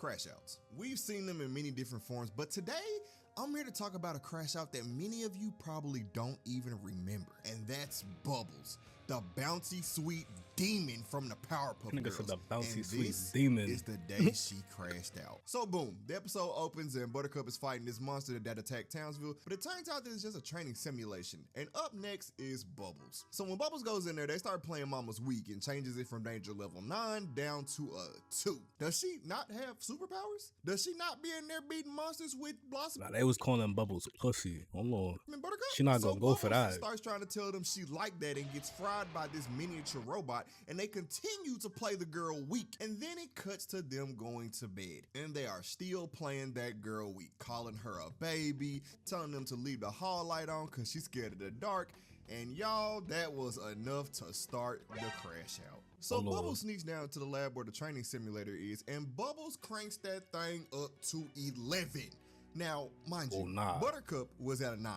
Crashouts. We've seen them in many different forms, but today I'm here to talk about a crash out that many of you probably don't even remember, and that's Bubbles, the bouncy sweet demon from the Powerpuff Nigga Girls. said the bouncy and sweet this demon. is the day she crashed out. So boom, the episode opens and Buttercup is fighting this monster that attacked Townsville, but it turns out that it's just a training simulation. And up next is Bubbles. So when Bubbles goes in there, they start playing Mama's weak and changes it from danger level 9 down to a 2. Does she not have superpowers? Does she not be in there beating monsters with Blossom? Nah, they was calling Bubbles pussy. Hold on. And Buttercup? She not So gonna go for Bubbles that. starts trying to tell them she liked that and gets fried by this miniature robot, and they continue to play the girl weak. And then it cuts to them going to bed, and they are still playing that girl weak, calling her a baby, telling them to leave the hall light on because she's scared of the dark. And y'all, that was enough to start the crash out. So Bubbles sneaks down to the lab where the training simulator is, and Bubbles cranks that thing up to 11. Now, mind you, Buttercup was at a 9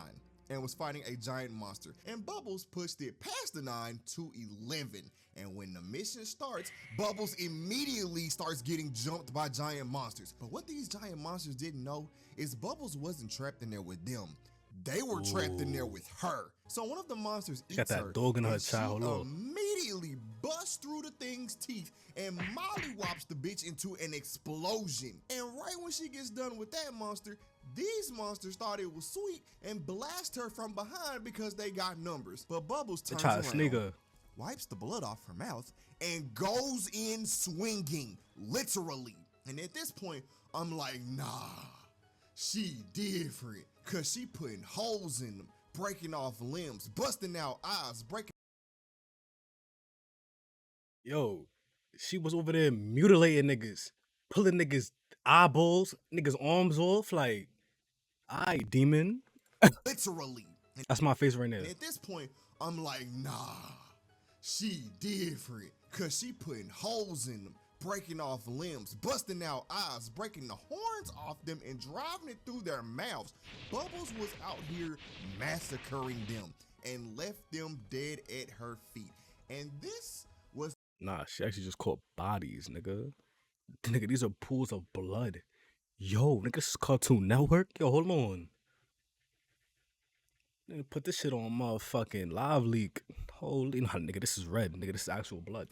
and was fighting a giant monster, and Bubbles pushed it past the 9 to 11. And when the mission starts, Bubbles immediately starts getting jumped by giant monsters. But what these giant monsters didn't know is Bubbles wasn't trapped in there with them. They were trapped in there with her. So one of the monsters eats got that her, dog in her and child. she immediately busts through the thing's teeth and mollywops the bitch into an explosion. And right when she gets done with that monster, these monsters thought it was sweet and blast her from behind because they got numbers. But Bubbles turns around, wipes the blood off her mouth, and goes in swinging, literally. And at this point, I'm like, nah, she different, cause she putting holes in them, breaking off limbs, busting out eyes, breaking. Yo, she was over there mutilating niggas, pulling niggas eyeballs, niggas arms off. Like, aight, demon. Literally. That's my face right now. And at this point, I'm like, nah, she different, cause she putting holes in them, breaking off limbs, busting out eyes, breaking the horns off them, and driving it through their mouths. Bubbles was out here massacring them and left them dead at her feet. And this was... Nah, she actually just caught bodies, nigga. Nigga, these are pools of blood. Yo, nigga, this is Cartoon Network. Yo, hold on. Nigga, put this shit on motherfucking Live Leak. Holy, nah, nigga, this is red. Nigga, this is actual blood.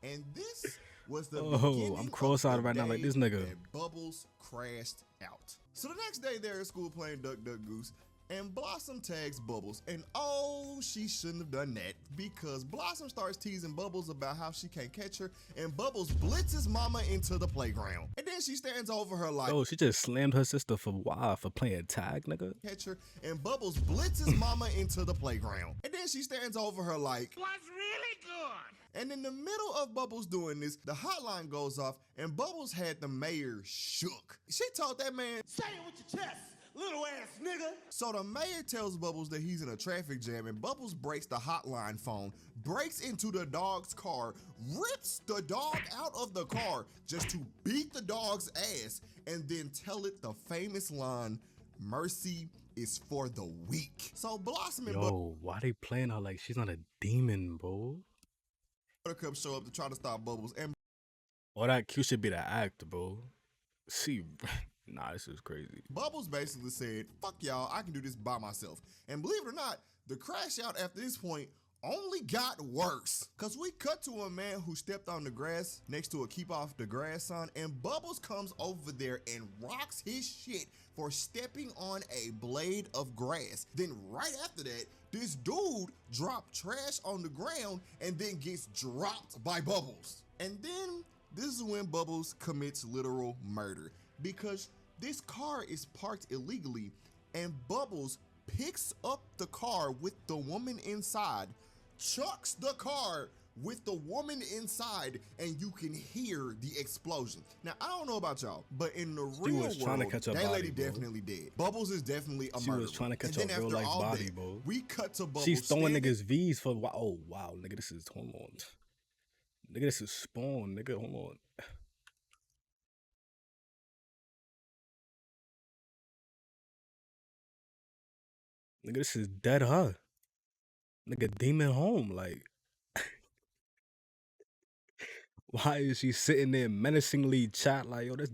And this was the I'm cross-eyed right now like this nigga. That Bubbles crashed out. So the next day they're at school playing Duck Duck Goose, and Blossom tags Bubbles, and oh, she shouldn't have done that, because Blossom starts teasing Bubbles about how she can't catch her, and Bubbles blitzes Mama into the playground. And then she stands over her like, oh, she just slammed her sister for why? For playing tag, nigga? Catch her, and Bubbles blitzes Mama into the playground. And then she stands over her like, was really good. And in the middle of Bubbles doing this, the hotline goes off, and Bubbles had the mayor shook. She told that man, say it with your chest, little ass nigga. So the mayor tells Bubbles that he's in a traffic jam, and Bubbles breaks the hotline phone, breaks into the dog's car, rips the dog out of the car just to beat the dog's ass, and then tell it the famous line, mercy is for the weak. So Blossom and why they playing her like she's not a demon, bro? Buttercup show up to try to stop Bubbles, and all that cute should be the act, bro. See, nah, this is crazy. Bubbles basically said, fuck y'all, I can do this by myself. And believe it or not, the crash out after this point only got worse. Cause we cut to a man who stepped on the grass next to a keep off the grass sign, and Bubbles comes over there and rocks his shit for stepping on a blade of grass. Then right after that, this dude dropped trash on the ground and then gets dropped by Bubbles. And then this is when Bubbles commits literal murder, because this car is parked illegally, and Bubbles picks up the car with the woman inside, chucks the car with the woman inside, and you can hear the explosion. Now, I don't know about y'all, but in the real world, that lady definitely dead. Bubbles is definitely a murderer. She was trying to catch a real life body, bro. We cut to Bubbles. She's throwing niggas V's for, oh wow, nigga, this is, hold on. Nigga, this is Spawn, nigga, hold on. Nigga, this is dead her. Nigga, demon home, like. Why is she sitting there menacingly chat like, yo, that's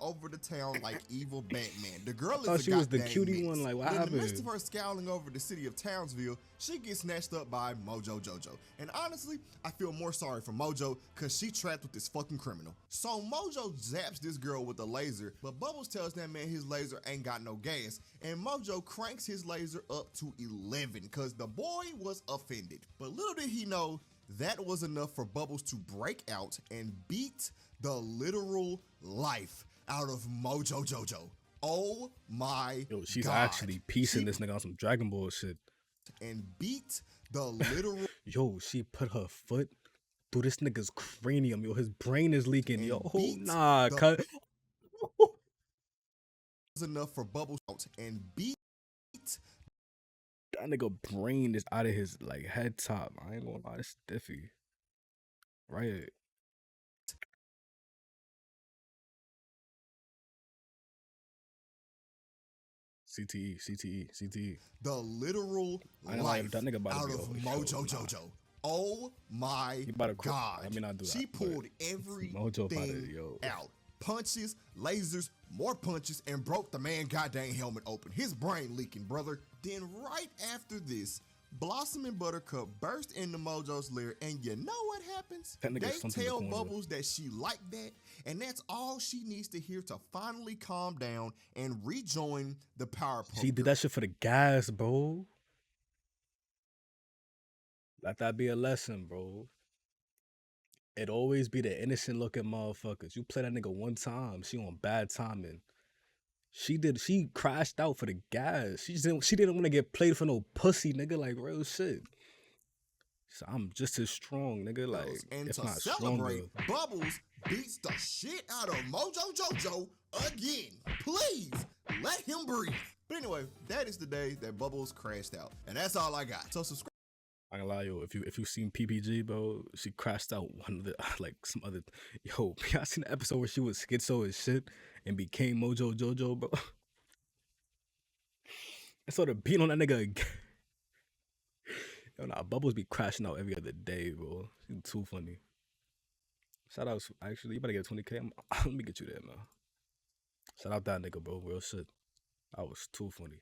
over the town like evil Batman. The girl thought is she a was the goddamn cutie menace. one, like, what But in the midst happened? of her scowling over the city of Townsville, she gets snatched up by Mojo Jojo. And honestly, I feel more sorry for Mojo because she trapped with this fucking criminal. So Mojo zaps this girl with a laser, but Bubbles tells that man his laser ain't got no gas, and Mojo cranks his laser up to 11 because the boy was offended. But little did he know, that was enough for Bubbles to break out and beat the literal life out of Mojo Jojo. Oh my Yo, she's God. actually piecing this nigga on some Dragon Ball shit. And beat the literal Yo, she put her foot through this nigga's cranium. Yo, his brain is leaking. And Yo, beat nah, the- cut. was enough for Bubbles out and beat That nigga brain is out of his like head top. I ain't gonna lie, it's stiffy. Right. CTE. the literal I ain't lying, life that nigga about to out be of over. Mojo Yo, nah. Jojo. Oh my He about to cry. God. Let me not do She that, but pulled everything Mojo about to, yo. out. Punches, lasers, more punches, and broke the man goddamn helmet open. His brain leaking, brother. Then right after this, Blossom and Buttercup burst into Mojo's lair, and you know what happens? That nigga They slumped in the tell corner. Bubbles that she liked that, and that's all she needs to hear to finally calm down and rejoin the Powerpuff She did that shit for the gas, bro. Let that be a lesson, bro. It always be the innocent looking motherfuckers. You play that nigga one time, she on bad timing. She crashed out for the gas. She didn't want to get played for no pussy, nigga. Like real shit. So I'm just as strong, nigga. Like and if to not celebrate, stronger. Bubbles beats the shit out of Mojo Jojo again. Please let him breathe. But anyway, that is the day that Bubbles crashed out, and that's all I got. So subscribe. I ain't gonna lie, yo. If you seen PPG, bro, she crashed out one of the like some other. Yo, I seen the episode where she was schizo as shit and became Mojo Jojo, bro. I saw her beating on that nigga again. Yo, nah, Bubbles be crashing out every other day, bro. She's too funny. Shout out, actually, you better get 20K. Let me get you there, man. Shout out that nigga, bro. Real shit. I was too funny.